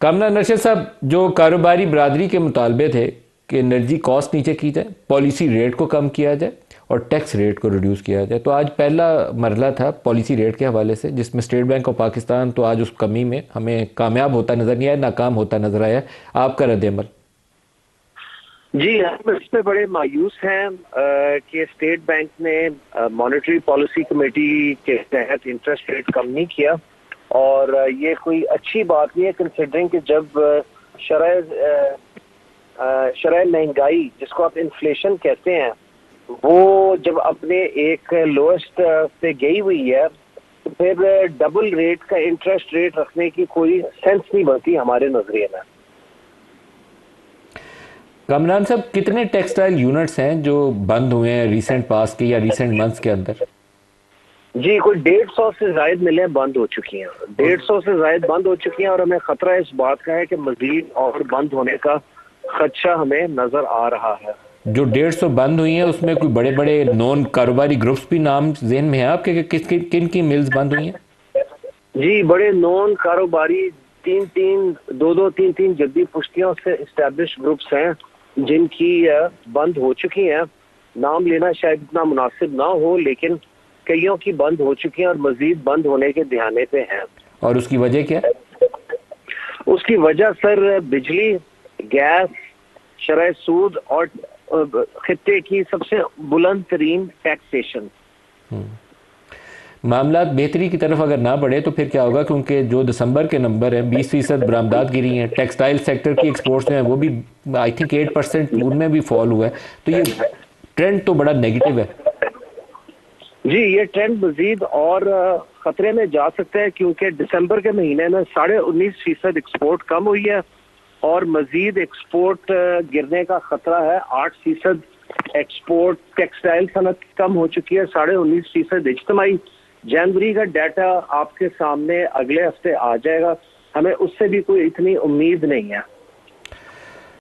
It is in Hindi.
कामना नशर साहब, जो कारोबारी बरादरी के मुतालबे थे कि एनर्जी कॉस्ट नीचे की जाए, पॉलिसी रेट को कम किया जाए और टैक्स रेट को रिड्यूस किया जाए, तो आज पहला मरला था पॉलिसी रेट के हवाले से, जिसमें स्टेट बैंक ऑफ पाकिस्तान तो आज उस कमी में हमें कामयाब होता नजर नहीं आया, नाकाम होता नजर आया। आपका रद्द-ए-अमल? जी, हम इस पे बड़े मायूस हैं कि स्टेट बैंक ने मॉनेटरी पॉलिसी कमेटी के तहत इंटरेस्ट रेट कम नहीं किया और ये कोई अच्छी बात नहीं है, कंसिडरिंग कि जब शरह महंगाई, जिसको आप इन्फ्लेशन कहते हैं, वो जब अपने एक लोएस्ट पे गई हुई है, तो फिर डबल रेट का इंटरेस्ट रेट रखने की कोई सेंस नहीं बनती हमारे नजरिए में। कामरान साहब, कितने टेक्सटाइल यूनिट्स हैं जो बंद हुए हैं रिसेंट पास के या रिसेंट मंथ्स के अंदर? जी, कोई 150 से ज्यादा मिलें बंद हो चुकी हैं, 150 से ज्यादा बंद हो चुकी हैं और हमें खतरा इस बात का है कि मजीद और बंद होने का खदशा हमें नजर आ रहा है। जो 150 बंद हुई हैं उसमें कोई बड़े बड़े नॉन कारोबारी ग्रुप्स भी नाम ज़हन में है आपके कि किन की मिल्स बंद हुई हैं? जी, बड़े नॉन कारोबारी 3-3 जद्दी पुश्तियों से इस्टेब्लिश ग्रुप्स हैं जिनकी बंद हो चुकी हैं। नाम लेना शायद इतना मुनासिब ना हो, लेकिन कईयों की बंद हो चुकी हैं और मजीद बंद होने के ध्यान पे हैं। और उसकी वजह क्या है? उसकी वजह सर बिजली, गैस, शरह सूद और खित्ते की सबसे बुलंद तरीन टैक्सेशन। मामला बेहतरी की तरफ अगर ना बढ़े तो फिर क्या होगा? क्योंकि जो दिसंबर के नंबर हैं 20% बरामदात गिरी हैं, टेक्सटाइल सेक्टर की एक्सपोर्ट्स जो हैं वो भी आई थिंक 8% उनमें भी फॉल हुआ है, तो ये ट्रेंड तो बड़ा नेगेटिव है। जी, ये ट्रेंड मजीद और खतरे में जा सकता है क्योंकि दिसंबर के महीने में 19.5% एक्सपोर्ट कम हुई है और मजीद एक्सपोर्ट गिरने का खतरा है। 8% एक्सपोर्ट टेक्सटाइल सनत कम हो चुकी है, 19.5% इज्तिमाई। जनवरी का डाटा आपके सामने अगले हफ्ते आ जाएगा, हमें उससे भी कोई इतनी उम्मीद नहीं है।